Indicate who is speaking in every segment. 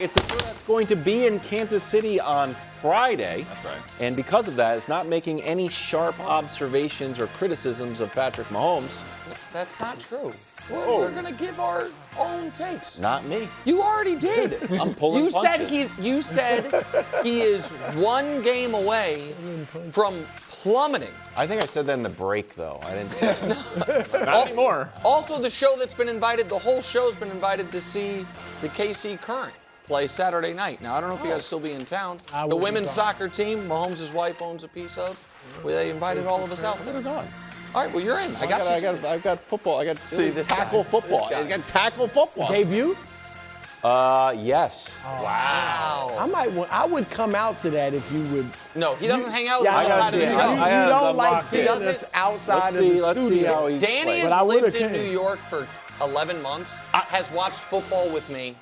Speaker 1: It's the show that's going to be in Kansas City on Friday.
Speaker 2: That's right.
Speaker 1: And because of that, it's not making any sharp observations or criticisms of Patrick Mahomes.
Speaker 3: That's not true. We're going to give our own takes.
Speaker 1: Not me.
Speaker 3: You already did.
Speaker 1: I'm pulling
Speaker 3: You
Speaker 1: punches.
Speaker 3: you said he is one game away from plummeting.
Speaker 1: I think I said that in the break, though. I didn't say it.
Speaker 2: Not anymore.
Speaker 3: Also, the show that's been invited, the whole show's been invited to see the KC Current play Saturday night. Now, I don't know if you guys still be in town. The women's soccer team, Mahomes' wife owns a piece of. Well, they invited all of us out.
Speaker 1: They're gone.
Speaker 3: All right, well, you're in. I
Speaker 1: got football. I got
Speaker 3: this
Speaker 1: tackle
Speaker 3: guy.
Speaker 1: football.
Speaker 3: This guy.
Speaker 1: I got tackle football.
Speaker 4: Debut?
Speaker 1: Yes.
Speaker 3: Wow.
Speaker 4: I would come out to that if you would.
Speaker 3: No, he doesn't hang out
Speaker 4: Yeah, I
Speaker 3: outside of the
Speaker 4: you,
Speaker 3: show.
Speaker 4: you don't like
Speaker 1: locked
Speaker 4: seeing
Speaker 1: in.
Speaker 4: us outside of the
Speaker 1: Let's see
Speaker 4: studio.
Speaker 1: how he
Speaker 3: Danny
Speaker 1: plays.
Speaker 4: But I
Speaker 3: has lived
Speaker 4: would've
Speaker 3: in
Speaker 4: came.
Speaker 3: New York for 11 months, has watched football with me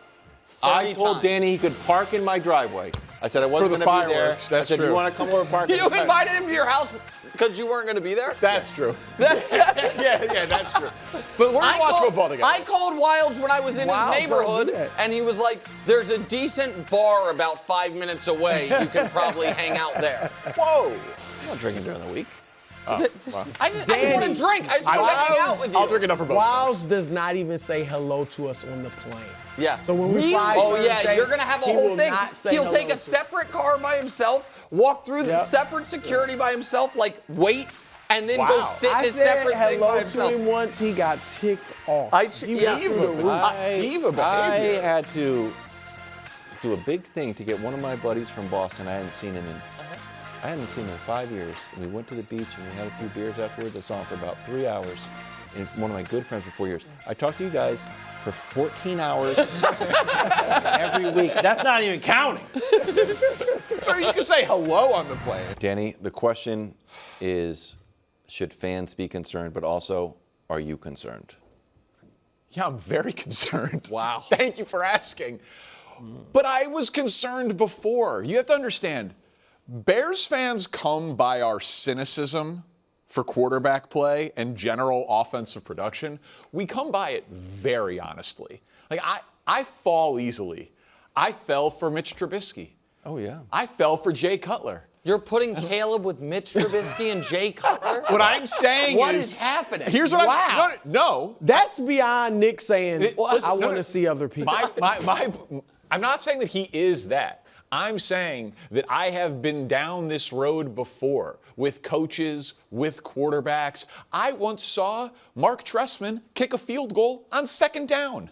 Speaker 3: 30
Speaker 1: I told
Speaker 3: times.
Speaker 1: Danny he could park in my driveway. I said I wasn't
Speaker 2: For the
Speaker 1: going to be there.
Speaker 2: fireworks, that's
Speaker 1: I said,
Speaker 2: true.
Speaker 1: you want to come over and park?
Speaker 3: You invited him to your house because you weren't going to be there?
Speaker 2: That's true. yeah, that's true. But we're gonna watch football together.
Speaker 3: I called Wilds when I was in
Speaker 4: Wilds
Speaker 3: his neighborhood,
Speaker 4: don't do that.
Speaker 3: and he was like, there's a decent bar about 5 minutes away. You can probably hang out there.
Speaker 1: Whoa! I'm not drinking during the week.
Speaker 3: I just want to drink. I just want to hang out with you.
Speaker 2: I'll drink enough for both.
Speaker 4: Wiles does not even say hello to us on the plane.
Speaker 3: Yeah.
Speaker 4: So when we fly
Speaker 3: Oh, yeah,
Speaker 4: Thursday,
Speaker 3: you're going to have a
Speaker 4: he
Speaker 3: whole
Speaker 4: will
Speaker 3: thing.
Speaker 4: not say
Speaker 3: He'll
Speaker 4: hello
Speaker 3: take a
Speaker 4: to us.
Speaker 3: separate car by himself, walk through the
Speaker 4: Yep.
Speaker 3: separate security by himself, like wait, and then go sit in
Speaker 4: I
Speaker 3: his
Speaker 4: said
Speaker 3: separate thing by
Speaker 4: hello
Speaker 3: himself.
Speaker 4: to him once. He got ticked off. He
Speaker 3: yeah.
Speaker 4: went through the roof.
Speaker 2: Diva
Speaker 1: I
Speaker 2: behavior.
Speaker 1: had to do a big thing to get one of my buddies from Boston. I hadn't seen him in 5 years. And we went to the beach and we had a few beers afterwards. I saw him for about 3 hours. And one of my good friends for 4 years. I talked to you guys for 14 hours every week. That's not even counting.
Speaker 2: Or you can say hello on the plane.
Speaker 1: Danny, the question is, should fans be concerned, but also, are you concerned?
Speaker 2: Yeah, I'm very concerned.
Speaker 3: Wow.
Speaker 2: Thank you for asking. But I was concerned before. You have to understand, Bears fans come by our cynicism for quarterback play and general offensive production. We come by it very honestly. Like, I fall easily. I fell for Mitch Trubisky.
Speaker 1: Oh, yeah.
Speaker 2: I fell for Jay Cutler.
Speaker 3: You're putting Caleb with Mitch Trubisky and Jay Cutler?
Speaker 2: What I'm saying
Speaker 3: What
Speaker 2: is
Speaker 3: is happening?
Speaker 2: Here's what
Speaker 4: Wow.
Speaker 2: No.
Speaker 4: That's beyond Nick saying,
Speaker 2: Listen,
Speaker 4: I
Speaker 2: no,
Speaker 4: want to see other people.
Speaker 2: I'm not saying that he is that. I'm saying that I have been down this road before with coaches, with quarterbacks. I once saw Mark Trestman kick a field goal on second down.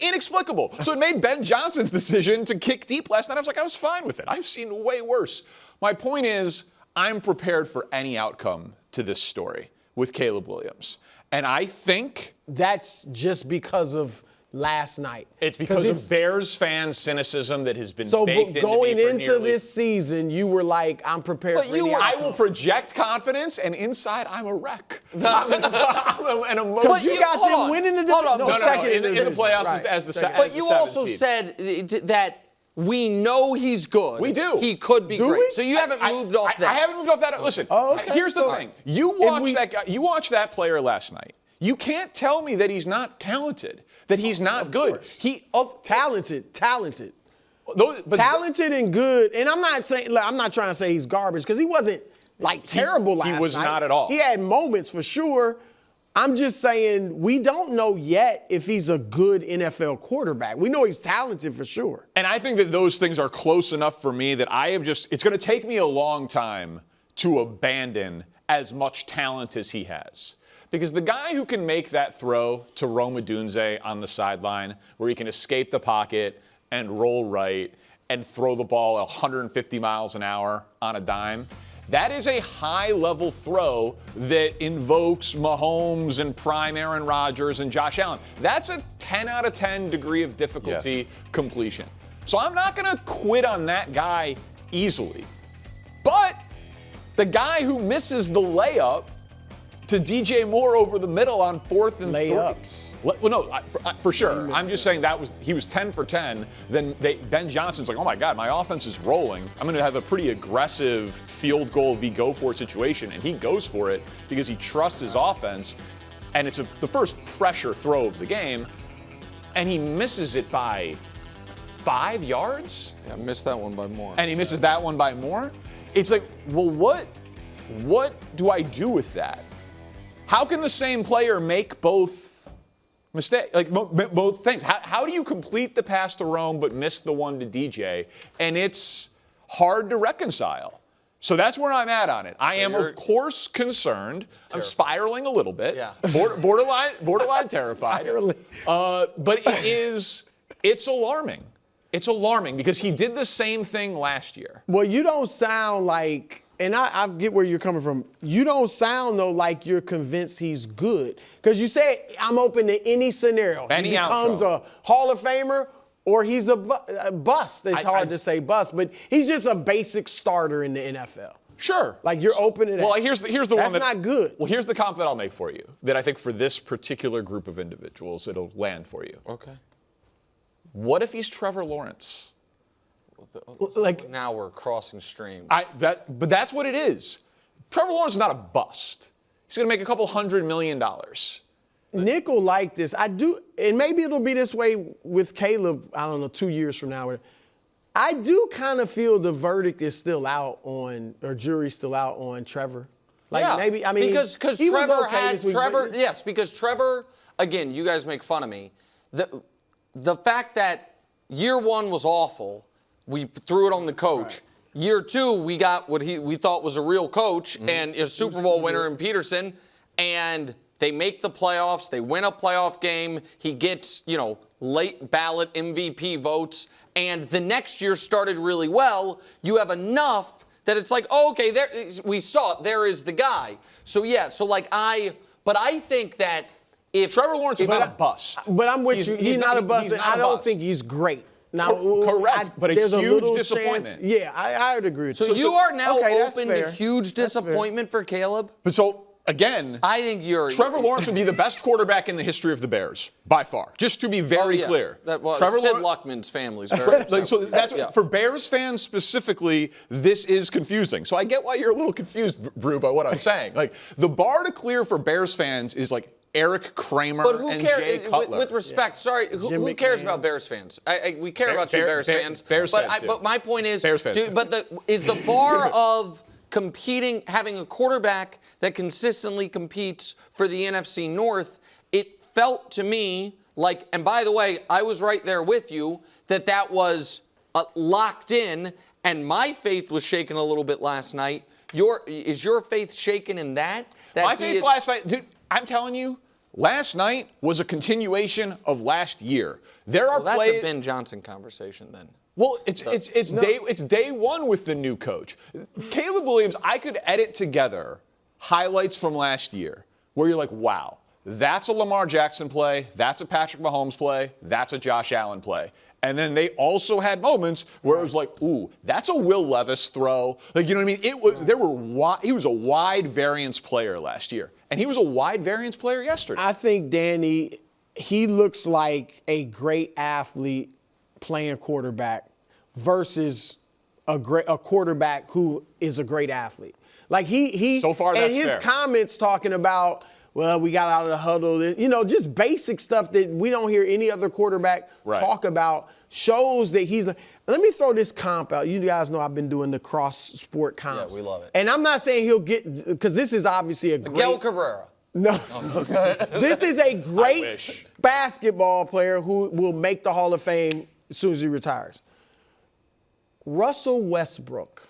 Speaker 2: Inexplicable. So it made Ben Johnson's decision to kick deep last night. I was fine with it. I've seen way worse. My point is, I'm prepared for any outcome to this story with Caleb Williams. And I think
Speaker 4: That's just because of last night.
Speaker 2: it's because of Bears fans' cynicism that has been
Speaker 4: So
Speaker 2: baked
Speaker 4: going
Speaker 2: into me for
Speaker 4: into
Speaker 2: nearly
Speaker 4: this season, you were like, I'm prepared
Speaker 3: But
Speaker 4: for
Speaker 3: you
Speaker 4: any
Speaker 3: were-
Speaker 2: I
Speaker 4: outcome.
Speaker 2: will project confidence, and inside I'm a wreck. I'm an emotional.
Speaker 4: Because you got
Speaker 3: hold
Speaker 4: them
Speaker 3: on.
Speaker 4: winning the
Speaker 3: Hold on.
Speaker 4: division.
Speaker 2: No.
Speaker 4: Second
Speaker 2: In the
Speaker 4: division.
Speaker 2: playoffs
Speaker 4: Right.
Speaker 2: as the
Speaker 4: Second.
Speaker 2: second.
Speaker 3: But you also said that we know he's good.
Speaker 2: We do.
Speaker 3: He could be
Speaker 4: Do
Speaker 3: great.
Speaker 4: we?
Speaker 3: So you haven't moved off that.
Speaker 2: I haven't moved off that. Listen,
Speaker 4: Oh, okay.
Speaker 2: here's the
Speaker 4: So-
Speaker 2: thing. You watched that player last night. You can't tell me that he's not talented, that he's not good.
Speaker 4: course. Talented.
Speaker 2: But
Speaker 4: Talented and good. And I'm not trying to say he's garbage because he wasn't like terrible last night.
Speaker 2: he was not at all.
Speaker 4: He had moments for sure. I'm just saying we don't know yet if he's a good NFL quarterback. We know he's talented for sure.
Speaker 2: And I think that those things are close enough for me that it's going to take me a long time to abandon as much talent as he has. Because the guy who can make that throw to Rome Odunze on the sideline, where he can escape the pocket and roll right and throw the ball 150 miles an hour on a dime, that is a high-level throw that invokes Mahomes and prime Aaron Rodgers and Josh Allen. That's a 10 out of 10 degree of difficulty completion. So I'm not going to quit on that guy easily. But the guy who misses the layup to DJ Moore over the middle on 4th and 3.
Speaker 4: Layups.
Speaker 2: Well, no, for sure. I'm just saying he was 10 for 10. Then Ben Johnson's like, oh my God, my offense is rolling. I'm going to have a pretty aggressive field goal v. go for it situation. And he goes for it because he trusts his offense. And it's the first pressure throw of the game. And he misses it by 5 yards?
Speaker 3: Yeah, missed that one by more.
Speaker 2: And he misses that one by more? It's like, well, what do I do with that? How can the same player make both mistakes, like both things? How do you complete the pass to Rome but miss the one to DJ? And it's hard to reconcile. So that's where I'm at on it. I am, of course, concerned. I'm spiraling a little bit.
Speaker 3: Yeah.
Speaker 2: Borderline terrified. But it's alarming. It's alarming because he did the same thing last year.
Speaker 4: Well, you don't sound like, and I get where you're coming from. You don't sound, though, like you're convinced he's good. Because you say, I'm open to any scenario.
Speaker 2: Any
Speaker 4: he becomes
Speaker 2: outcome.
Speaker 4: a Hall of Famer or he's a bust. It's hard to say bust, but he's just a basic starter in the NFL.
Speaker 2: Sure.
Speaker 4: Like, you're open to that.
Speaker 2: Well, here's the one
Speaker 4: That's not good.
Speaker 2: Well, here's the comp that I'll make for you that I think for this particular group of individuals, it'll land for you.
Speaker 3: Okay.
Speaker 2: What if he's Trevor Lawrence?
Speaker 4: Like,
Speaker 3: now we're crossing streams.
Speaker 2: But that's what it is. Trevor Lawrence is not a bust. He's going to make a couple $100 million.
Speaker 4: Nick will like this. I do, and maybe it'll be this way with Caleb, I don't know, 2 years from now. I do kind of feel the verdict is still out on, or jury's still out on Trevor. Like,
Speaker 3: yeah,
Speaker 4: maybe, I mean,
Speaker 3: because
Speaker 4: he was
Speaker 3: Trevor
Speaker 4: okay
Speaker 3: had
Speaker 4: this week,
Speaker 3: Trevor.
Speaker 4: but-
Speaker 3: Yes, because Trevor. Again, you guys make fun of me. The fact that year one was awful, we threw it on the coach. Right. Year two, we got what we thought was a real coach and a Super Bowl winner in Peterson, and they make the playoffs. They win a playoff game. He gets, late ballot MVP votes, and the next year started really well. You have enough that it's like, oh, okay, there we saw it. There is the guy. So yeah, but I think that if
Speaker 2: Trevor Lawrence is not a bust.
Speaker 4: But I'm with you. He's not a bust, and I don't think he's great. Now,
Speaker 2: correct, but a
Speaker 4: there's
Speaker 2: huge
Speaker 4: little
Speaker 2: disappointment.
Speaker 4: Chance, yeah, I would agree with you.
Speaker 3: So you are now open to
Speaker 4: fair.
Speaker 3: huge disappointment for Caleb?
Speaker 2: But so, again,
Speaker 3: I think
Speaker 2: Trevor Lawrence would be the best quarterback in the history of the Bears, by far. Just to be very clear.
Speaker 3: Sid Luckman's family's very
Speaker 2: so that's for Bears fans specifically, this is confusing. So I get why you're a little confused, Brew, by what I'm saying. Like, the bar to clear for Bears fans is like Eric Kramer and Jay Cutler.
Speaker 3: With respect, sorry, who cares about Bears fans? We care about you, Bears fans. But my point is, is the bar of competing, having a quarterback that consistently competes for the NFC North, it felt to me like, and by the way, I was right there with you, that was locked in, and my faith was shaken a little bit last night. Is your faith shaken in that?
Speaker 2: My faith last night, dude, I'm telling you, last night was a continuation of last year.
Speaker 3: That's a Ben Johnson conversation then.
Speaker 2: Well, it's day one with the new coach. Caleb Williams, I could edit together highlights from last year where you're like, wow, that's a Lamar Jackson play, that's a Patrick Mahomes play, that's a Josh Allen play. And then they also had moments where it was like, ooh, that's a Will Levis throw. Like, you know what I mean? He was a wide variance player last year. And he was a wide variance player yesterday.
Speaker 4: I think, Danny, he looks like a great athlete playing quarterback versus a quarterback who is a great athlete. Like
Speaker 2: so far, that's
Speaker 4: and his
Speaker 2: fair.
Speaker 4: Comments talking about, well, we got out of the huddle, just basic stuff that we don't hear any other quarterback talk about shows that he's. Let me throw this comp out. You guys know I've been doing the cross-sport comps.
Speaker 3: Yeah, we love it.
Speaker 4: And I'm not saying he'll get, because this is obviously a great.
Speaker 3: Miguel Cabrera.
Speaker 4: No. This is a great basketball player who will make the Hall of Fame as soon as he retires. Russell Westbrook.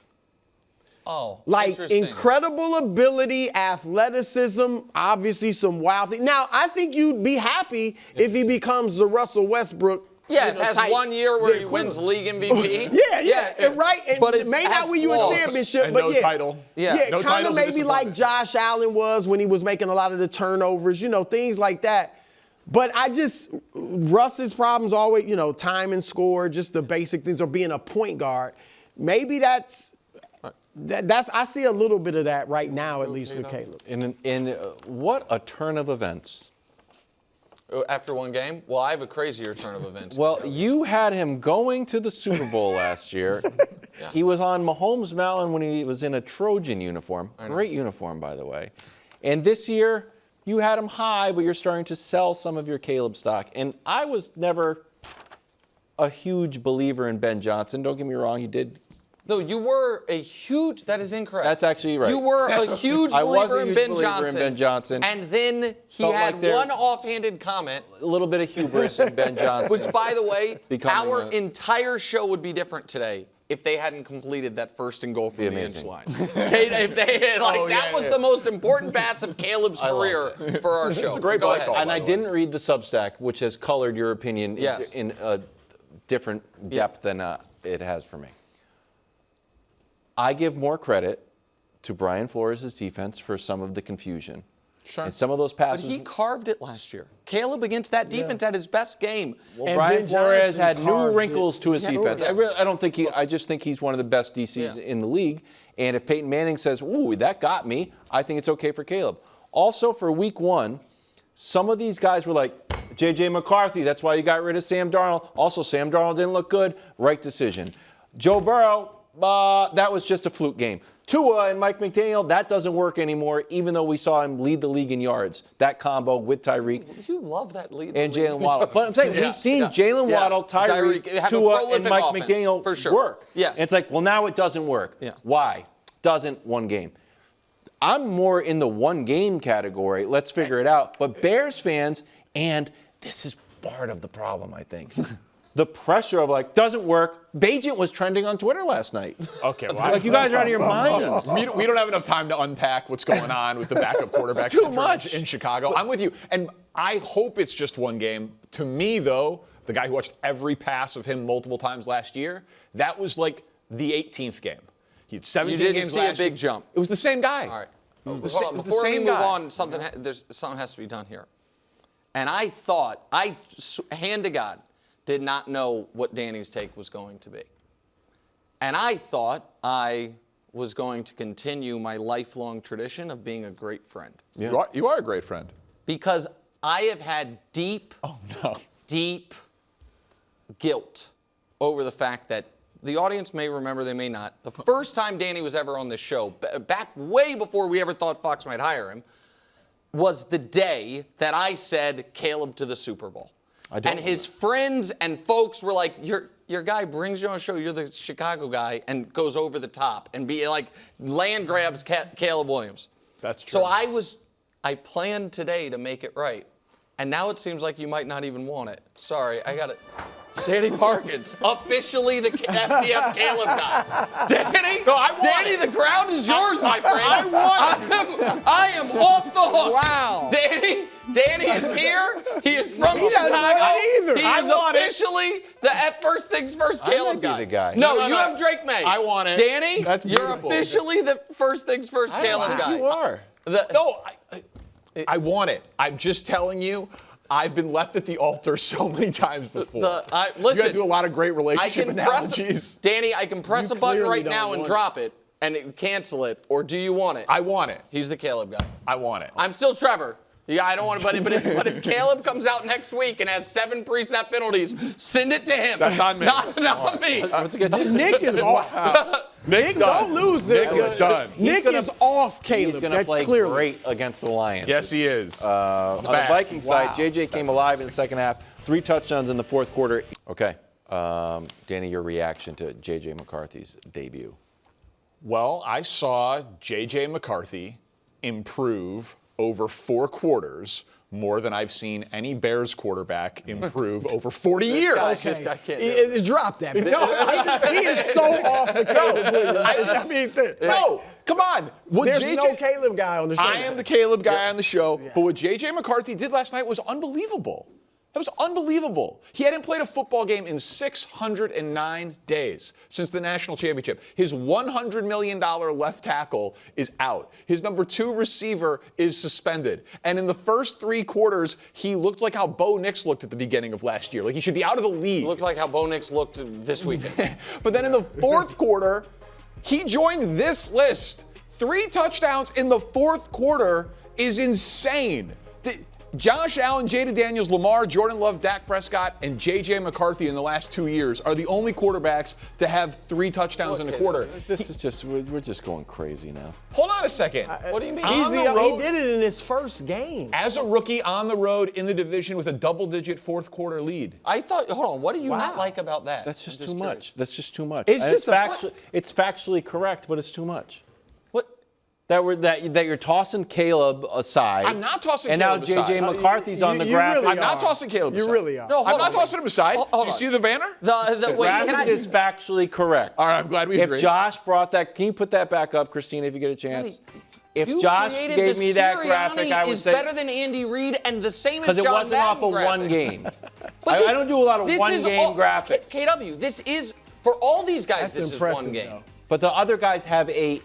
Speaker 3: Oh,
Speaker 4: like incredible ability, athleticism, obviously some wild things. Now, I think you'd be happy if he becomes the Russell Westbrook.
Speaker 3: Yeah, it has 1 year where he wins league MVP.
Speaker 4: Right. And but it may not win you a championship, but
Speaker 2: no title.
Speaker 4: No kind of maybe like Josh Allen was when he was making a lot of the turnovers, things like that. But Russ's problems always, time and score, just the basic things, or being a point guard. Maybe that's I see a little bit of that right now, at least with Caleb.
Speaker 1: In what a turn of events.
Speaker 3: After one game? Well, I have a crazier turn of events.
Speaker 1: Well, you had him going to the Super Bowl last year. Yeah. He was on Mahomes Mountain when he was in a Trojan uniform. Great uniform, by the way. And this year, you had him high, but you're starting to sell some of your Caleb stock. And I was never a huge believer in Ben Johnson. Don't get me wrong, he did.
Speaker 3: No, you were a huge. That is incorrect.
Speaker 1: That's actually right.
Speaker 3: You were a huge
Speaker 1: I was
Speaker 3: believer
Speaker 1: a
Speaker 3: in
Speaker 1: huge
Speaker 3: Ben
Speaker 1: believer
Speaker 3: Johnson.
Speaker 1: in Ben Johnson.
Speaker 3: And then he
Speaker 1: Felt
Speaker 3: had
Speaker 1: like there's
Speaker 3: one offhanded comment.
Speaker 1: A little bit of hubris in Ben Johnson.
Speaker 3: Which, by the way,
Speaker 1: Becoming
Speaker 3: our
Speaker 1: a-
Speaker 3: entire show would be different today if they hadn't completed that first and goal from
Speaker 1: Be
Speaker 3: the inch
Speaker 1: amazing.
Speaker 3: line. Okay, if they had, that was the most important pass of Caleb's career for our show.
Speaker 2: It's a great
Speaker 3: Go
Speaker 2: play
Speaker 3: ahead.
Speaker 2: call.
Speaker 1: And
Speaker 2: by
Speaker 1: I
Speaker 2: the way.
Speaker 1: didn't read the Substack, which has colored your opinion
Speaker 3: Yes.
Speaker 1: in a different depth than it has for me. I give more credit to Brian Flores' defense for some of the confusion.
Speaker 2: Sure.
Speaker 1: And some of those
Speaker 3: But
Speaker 1: passes.
Speaker 3: he carved it last year. Caleb against that defense had his best game.
Speaker 1: Well,
Speaker 4: And
Speaker 1: Brian
Speaker 4: Ben
Speaker 1: Flores
Speaker 4: Johnson
Speaker 1: had new
Speaker 4: carved
Speaker 1: wrinkles
Speaker 4: it.
Speaker 1: to his
Speaker 3: Yeah.
Speaker 1: defense.
Speaker 3: Yeah.
Speaker 1: I don't think I just think he's one of the best DCs
Speaker 3: Yeah.
Speaker 1: in the league. And if Peyton Manning says, "Ooh, that got me," I think it's okay for Caleb. Also, for Week 1, some of these guys were like, J.J. McCarthy, that's why you got rid of Sam Darnold. Also, Sam Darnold didn't look good. Right decision. Joe Burrow, that was just a fluke game. Tua and Mike McDaniel, that doesn't work anymore, even though we saw him lead the league in yards. That combo with Tyreek
Speaker 3: You love that lead.
Speaker 1: and Jalen Waddle. But I'm saying,
Speaker 3: Yeah,
Speaker 1: we've seen
Speaker 3: yeah,
Speaker 1: Jalen
Speaker 3: yeah.
Speaker 1: Waddle, Tyreek,
Speaker 3: have a
Speaker 1: Tua, and
Speaker 3: prolific
Speaker 1: Mike
Speaker 3: offense,
Speaker 1: McDaniel
Speaker 3: for sure.
Speaker 1: work.
Speaker 3: Yes.
Speaker 1: And it's like, well, now it doesn't work.
Speaker 3: Yeah.
Speaker 1: Why? Doesn't one game. I'm more in the one game category. Let's figure it out. But Bears fans, and this is part of the problem, I think. The pressure of doesn't work. Bajent was trending on Twitter last night.
Speaker 2: Okay, well,
Speaker 1: You guys are out of your mind.
Speaker 2: we don't have enough time to unpack what's going on with the backup quarterback
Speaker 1: Too
Speaker 2: syndrome
Speaker 1: much.
Speaker 2: in Chicago. I'm with you, and I hope it's just one game. To me, though, the guy who watched every pass of him multiple times last year, that was like the 18th game. He had 17
Speaker 3: You didn't
Speaker 2: games
Speaker 3: see a
Speaker 2: last
Speaker 3: big
Speaker 2: it
Speaker 3: jump.
Speaker 2: It was the same guy.
Speaker 3: All right.
Speaker 2: It was
Speaker 3: Hold
Speaker 2: the
Speaker 3: on.
Speaker 2: same
Speaker 3: Before we move
Speaker 2: guy.
Speaker 3: on, something has to be done here. And I thought, hand to God, did not know what Danny's take was going to be. And I thought I was going to continue my lifelong tradition of being a great friend.
Speaker 2: Yeah. You are a great friend.
Speaker 3: Because I have had deep guilt over the fact that the audience may remember, they may not. The first time Danny was ever on this show, back way before we ever thought Fox might hire him, was the day that I said Caleb to the Super Bowl. And his friends and folks were like, your guy brings you on a show, you're the Chicago guy, and goes over the top and be like, land grabs Caleb Williams.
Speaker 2: That's true.
Speaker 3: So I planned today to make it right. And now it seems like you might not even want it. Sorry, I got it. Danny Parkins, officially the FTF Caleb guy. Danny,
Speaker 2: No, I want
Speaker 3: Danny,
Speaker 2: it.
Speaker 3: the ground is yours, my friend. I am off the hook.
Speaker 4: Wow.
Speaker 3: Danny is here. He is from
Speaker 4: He doesn't
Speaker 3: Chicago.
Speaker 4: want it either.
Speaker 3: He
Speaker 2: I
Speaker 3: is
Speaker 2: want it.
Speaker 3: officially the first things first
Speaker 1: I
Speaker 3: Caleb
Speaker 1: might be
Speaker 3: guy.
Speaker 1: the guy.
Speaker 3: No,
Speaker 2: No,
Speaker 3: you
Speaker 2: no.
Speaker 3: have Drake May.
Speaker 2: I want it.
Speaker 3: Danny,
Speaker 2: That's
Speaker 3: you're
Speaker 2: beautiful.
Speaker 3: officially the first things first Caleb guy.
Speaker 1: You are.
Speaker 2: No, I want it. I'm just telling you, I've been left at the altar so many times before.
Speaker 3: Listen,
Speaker 2: you guys do a lot of great
Speaker 3: I
Speaker 2: relationship
Speaker 3: can press,
Speaker 2: analogies.
Speaker 3: Danny, I can press
Speaker 4: You
Speaker 3: a button
Speaker 4: clearly
Speaker 3: right
Speaker 4: don't
Speaker 3: now and
Speaker 4: want
Speaker 3: drop it and cancel it, or do you want it?
Speaker 2: I want it.
Speaker 3: He's the Caleb guy.
Speaker 2: I want it.
Speaker 3: I'm still Trevor. Yeah, I don't want to, but if Caleb comes out next week and has 7 pre-snap penalties, send it to him.
Speaker 2: That's on me.
Speaker 3: Not me.
Speaker 1: What's a good
Speaker 4: Nick is off.
Speaker 2: Nick's
Speaker 4: Nick,
Speaker 2: done.
Speaker 4: don't lose
Speaker 2: Nick
Speaker 4: this.
Speaker 2: is done.
Speaker 4: Nick is off Caleb.
Speaker 1: He's going to
Speaker 4: That's
Speaker 1: play
Speaker 4: clearly.
Speaker 1: great against the Lions.
Speaker 2: Yes, he is.
Speaker 1: On the
Speaker 2: back.
Speaker 1: Vikings side,
Speaker 4: Wow.
Speaker 1: JJ came alive in the second half. 3 touchdowns in the fourth quarter. Okay. Danny, your reaction to JJ McCarthy's debut?
Speaker 2: Well, I saw J.J. McCarthy improve over 4 quarters more than I've seen any Bears quarterback improve over 40 years.
Speaker 3: I can't.
Speaker 4: Drop that. He is so off the Caleb Williams.
Speaker 2: No, come on. What
Speaker 4: There's
Speaker 2: JJ
Speaker 4: no Caleb guy on the show.
Speaker 2: I am the Caleb guy on the show, but what J.J. McCarthy did last night was unbelievable. That was unbelievable. He hadn't played a football game in 609 days since the national championship. His $100 million left tackle is out. His number 2 receiver is suspended. And in the first 3 quarters, he looked like how Bo Nix looked at the beginning of last year. Like he should be out of the league.
Speaker 3: Looks like how Bo Nix looked this weekend.
Speaker 2: But then in the fourth quarter, he joined this list. 3 touchdowns in the fourth quarter is insane. Josh Allen, Jada Daniels, Lamar, Jordan Love, Dak Prescott, and J.J. McCarthy in the last 2 years are the only quarterbacks to have 3 touchdowns in a quarter.
Speaker 1: This is just, we're just going crazy now.
Speaker 2: Hold on a second.
Speaker 3: What do you mean?
Speaker 4: He did it in his first game.
Speaker 2: As a rookie on the road in the division with a double-digit fourth quarter lead.
Speaker 3: I thought, hold on, what do you not like about that?
Speaker 1: That's just
Speaker 3: I'm
Speaker 1: too
Speaker 3: curious.
Speaker 1: much. That's just too much.
Speaker 4: It's just
Speaker 1: it's factually correct, but it's too much.
Speaker 3: What?
Speaker 1: That you're tossing Caleb aside.
Speaker 2: I'm not tossing
Speaker 1: and
Speaker 2: Caleb aside.
Speaker 1: And now J.J. McCarthy's on the graphic.
Speaker 4: really
Speaker 2: I'm not tossing Caleb aside.
Speaker 4: You really are.
Speaker 3: No,
Speaker 2: I'm not tossing him aside.
Speaker 3: Hold
Speaker 2: Do you
Speaker 3: on.
Speaker 2: see the banner?
Speaker 3: The wait, can I?
Speaker 1: Graphic is factually correct.
Speaker 2: All right, I'm glad we agree.
Speaker 1: If Josh brought that, can you put that back up, Christina, if you get a chance? If
Speaker 3: You
Speaker 1: Josh
Speaker 3: created
Speaker 1: gave
Speaker 3: the
Speaker 1: me that
Speaker 3: Sirianni
Speaker 1: graphic, I would
Speaker 3: is
Speaker 1: say
Speaker 3: better than Andy Reid and the same as
Speaker 1: because
Speaker 3: John
Speaker 1: it wasn't off
Speaker 3: Madden
Speaker 1: of
Speaker 3: graphic.
Speaker 1: one game.
Speaker 3: But
Speaker 1: I don't do a lot of
Speaker 3: this is
Speaker 1: one-game graphics.
Speaker 3: KW, this is for all these guys.
Speaker 4: That's
Speaker 3: this
Speaker 4: impressive,
Speaker 3: is one game.
Speaker 4: though.
Speaker 1: But the other guys have a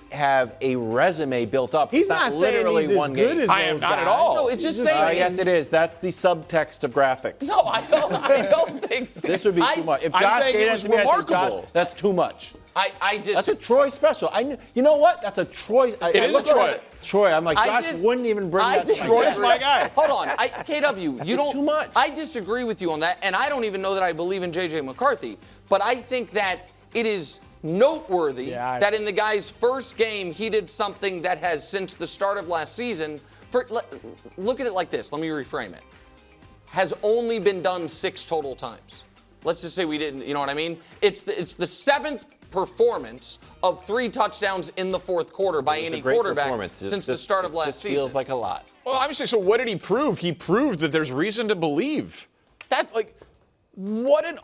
Speaker 1: resume built up.
Speaker 4: He's
Speaker 1: It's
Speaker 4: not saying
Speaker 1: literally
Speaker 4: he's as
Speaker 1: one
Speaker 4: good
Speaker 1: game.
Speaker 4: as
Speaker 2: I am
Speaker 4: those
Speaker 2: not at
Speaker 4: guys.
Speaker 2: all.
Speaker 3: No, it's just
Speaker 4: He's just
Speaker 3: saying.
Speaker 1: Yes, it is. That's the subtext of graphics.
Speaker 3: No, I don't think.
Speaker 1: This would be too much. If
Speaker 2: I'm
Speaker 1: Josh
Speaker 2: saying
Speaker 1: gave
Speaker 2: it
Speaker 1: that
Speaker 2: was
Speaker 1: to me, I'd say,
Speaker 2: remarkable.
Speaker 1: Josh, that's too much.
Speaker 3: I just.
Speaker 1: That's a Troy special. You know what? That's a Troy.
Speaker 2: It is a Troy.
Speaker 1: Troy. I'm like,
Speaker 3: I
Speaker 1: Josh
Speaker 3: just-
Speaker 1: wouldn't even bring
Speaker 3: I
Speaker 1: that to
Speaker 3: disagree.
Speaker 1: my
Speaker 2: Troy's my guy.
Speaker 3: Hold on, KW, you don't.
Speaker 1: too much.
Speaker 3: I disagree with you on that, and I don't even know that I believe in J.J. McCarthy. But I think that it is noteworthy that in the guy's first game he did something that has since the start of last season. Look at it like this. Let me reframe it. Has only been done 6 total times. Let's just say we didn't. You know what I mean? It's the 7th performance of 3 touchdowns in the fourth quarter by any quarterback since the start of last season.
Speaker 1: Feels like a lot.
Speaker 2: Well, I'm saying, so what did he prove? He proved that there's reason to believe. That's like, what an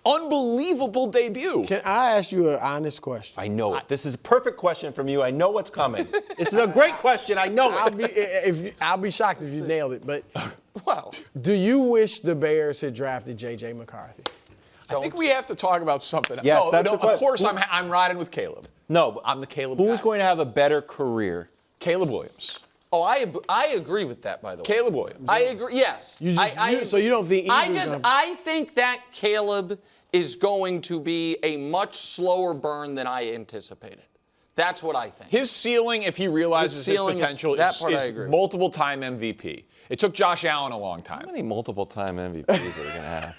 Speaker 2: unbelievable debut.
Speaker 4: Can I ask you an honest question?
Speaker 1: I know it. This is a perfect question from you. I know what's coming. This is a great question. I know it.
Speaker 4: I'll be shocked if you nailed it. But
Speaker 3: Wow.
Speaker 4: do you wish the Bears had drafted J.J. McCarthy?
Speaker 2: I think we have to talk about something.
Speaker 1: Yes,
Speaker 2: no,
Speaker 1: that's
Speaker 2: no,
Speaker 1: the question.
Speaker 2: of course I'm riding with Caleb.
Speaker 1: No,
Speaker 2: I'm the Caleb
Speaker 1: Who's
Speaker 2: guy.
Speaker 1: going to have a better career?
Speaker 2: Caleb Williams.
Speaker 3: Oh, I agree with that, by the way.
Speaker 2: Caleb Williams.
Speaker 3: I agree. Yes.
Speaker 4: So you don't think either
Speaker 3: I think that Caleb is going to be a much slower burn than I anticipated. That's what I think.
Speaker 2: His ceiling, if he realizes his potential, is multiple-time MVP. It took Josh Allen a long time.
Speaker 1: How many multiple-time MVPs are we going to have?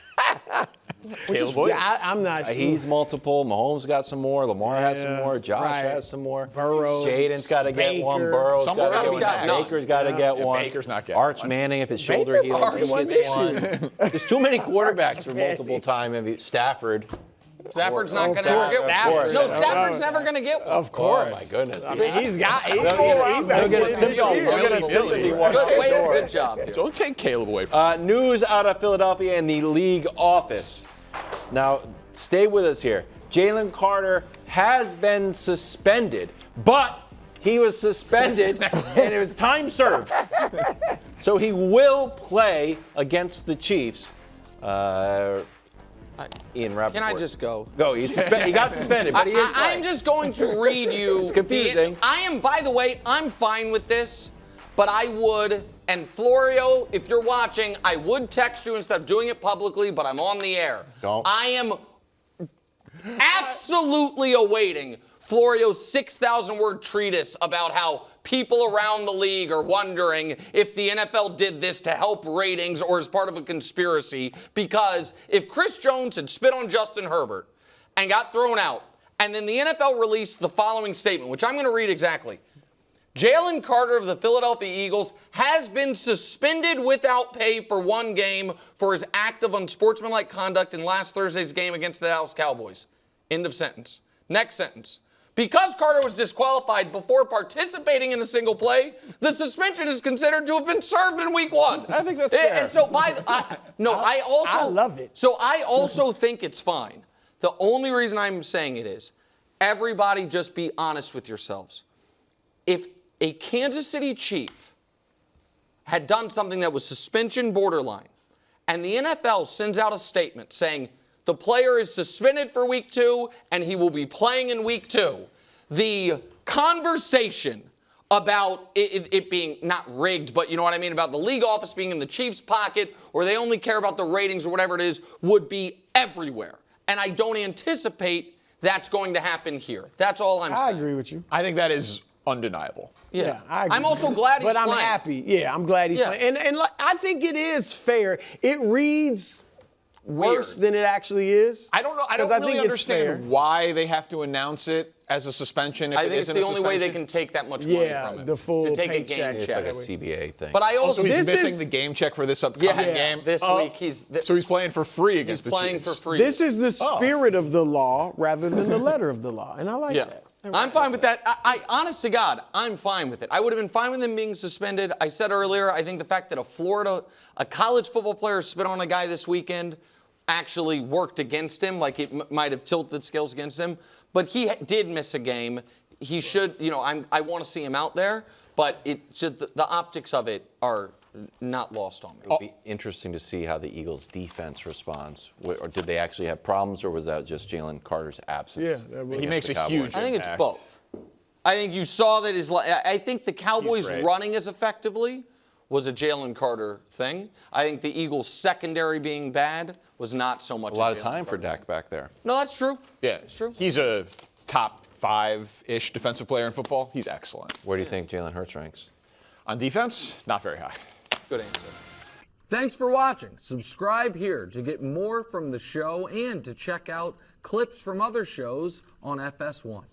Speaker 2: Caleb Williams.
Speaker 4: Yeah, I'm not sure.
Speaker 1: He's multiple. Mahomes got some more. Lamar has some more. Josh has some more.
Speaker 4: Burrow,
Speaker 1: Jaden's got to get one.
Speaker 4: Baker.
Speaker 1: Burrow's
Speaker 2: Someone's
Speaker 1: got to
Speaker 2: gotta
Speaker 1: get
Speaker 2: get
Speaker 1: one.
Speaker 3: none.
Speaker 1: Baker's got to get one.
Speaker 2: Baker's not getting
Speaker 1: Arch
Speaker 2: one.
Speaker 1: Manning, if his shoulder heals,
Speaker 3: already
Speaker 1: he
Speaker 3: won
Speaker 1: gets
Speaker 3: this
Speaker 1: one. There's too many quarterbacks for multiple-time MVP. Stafford.
Speaker 3: Stafford's not
Speaker 4: Of
Speaker 3: going to ever
Speaker 4: course.
Speaker 3: get one.
Speaker 1: Stafford.
Speaker 3: No, Stafford's never going to get one.
Speaker 4: Of course.
Speaker 1: Oh, my goodness.
Speaker 4: I mean, he's got. He's
Speaker 1: They'll
Speaker 4: better
Speaker 1: get a
Speaker 4: get this
Speaker 1: sympathy-
Speaker 4: year.
Speaker 1: they'll get a sympathy walk
Speaker 3: Good,
Speaker 1: out the
Speaker 3: way,
Speaker 1: door.
Speaker 3: good job. Dude.
Speaker 2: Don't take Caleb away from
Speaker 1: News out of Philadelphia and the league office. Now, stay with us here. Jalen Carter has been suspended, but he was suspended and it was time served. So he will play against the Chiefs. Ian Rappaport.
Speaker 3: Can I just go?
Speaker 1: Go. He got suspended, but he is
Speaker 3: I'm
Speaker 1: playing.
Speaker 3: just going to read you.
Speaker 1: It's confusing.
Speaker 3: By the way, I'm fine with this, but I would, and Florio, if you're watching, I would text you instead of doing it publicly, but I'm on the air.
Speaker 1: Don't.
Speaker 3: I am absolutely awaiting Florio's 6,000-word treatise about how people around the league are wondering if the NFL did this to help ratings or as part of a conspiracy. Because if Chris Jones had spit on Justin Herbert and got thrown out, and then the NFL released the following statement, which I'm going to read exactly. Jalen Carter of the Philadelphia Eagles has been suspended without pay for 1 game for his act of unsportsmanlike conduct in last Thursday's game against the Dallas Cowboys. End of sentence. Next sentence. Because Carter was disqualified before participating in a single play, the suspension is considered to have been served in week 1.
Speaker 1: I think that's fair.
Speaker 3: And so I
Speaker 4: love it.
Speaker 3: So I also think it's fine. The only reason I'm saying it is, everybody just be honest with yourselves. If a Kansas City Chief had done something that was suspension borderline, and the NFL sends out a statement saying the player is suspended for week 2 and he will be playing in week 2, the conversation about it being not rigged, but you know what I mean, about the league office being in the Chiefs' pocket, or they only care about the ratings or whatever it is, would be everywhere. And I don't anticipate that's going to happen here. That's all I'm saying.
Speaker 4: I agree with you.
Speaker 2: I think that is undeniable.
Speaker 3: Yeah,
Speaker 4: I agree.
Speaker 3: I'm also glad he's
Speaker 4: But I'm
Speaker 3: playing.
Speaker 4: happy. Yeah, I'm glad he's playing. And I think it is fair. It reads worse than it actually is.
Speaker 2: I don't know. I don't really understand why they have to announce it as a suspension if
Speaker 3: I
Speaker 2: it
Speaker 3: think it's
Speaker 2: isn't
Speaker 3: the
Speaker 2: a
Speaker 3: only way they
Speaker 2: suspension.
Speaker 3: can take that much money from him.
Speaker 4: the full
Speaker 3: to take a
Speaker 4: paycheck.
Speaker 3: game
Speaker 1: It's
Speaker 3: check.
Speaker 1: like a CBA thing.
Speaker 3: But I also
Speaker 2: So he's
Speaker 4: This
Speaker 2: missing
Speaker 4: is-
Speaker 2: the game check for this upcoming game.
Speaker 3: this week
Speaker 2: So he's playing for free against
Speaker 3: he's
Speaker 2: the
Speaker 3: playing
Speaker 2: Chiefs.
Speaker 3: for free.
Speaker 4: This is the spirit of the law rather than the letter of the law. And I like that.
Speaker 3: I'm fine with that. I honest to God, I'm fine with it. I would have been fine with him being suspended. I said earlier, I think the fact that a college football player spit on a guy this weekend actually worked against him, like it might have tilted the scales against him. But he did miss a game. He should, I want to see him out there, but the optics of it are not lost on me.
Speaker 1: It would be interesting to see how the Eagles' defense responds. Or did they actually have problems, or was that just Jalen Carter's absence?
Speaker 4: Yeah,
Speaker 2: He makes a huge
Speaker 3: I think it's
Speaker 2: impact.
Speaker 3: both. I think you saw that I think the Cowboys
Speaker 2: great.
Speaker 3: running as effectively was a Jalen Carter thing. I think the Eagles' secondary being bad was not so much
Speaker 1: A lot of
Speaker 3: Jalen
Speaker 1: time for
Speaker 3: Carter.
Speaker 1: Dak back there.
Speaker 3: No, that's true.
Speaker 2: Yeah,
Speaker 3: It's true.
Speaker 2: He's a top 5-ish defensive player in football. He's excellent.
Speaker 1: Where do you think Jalen Hurts ranks?
Speaker 2: On defense, not very high.
Speaker 3: Good answer. Thanks for watching. Subscribe here to get more from the show and to check out clips from other shows on FS1.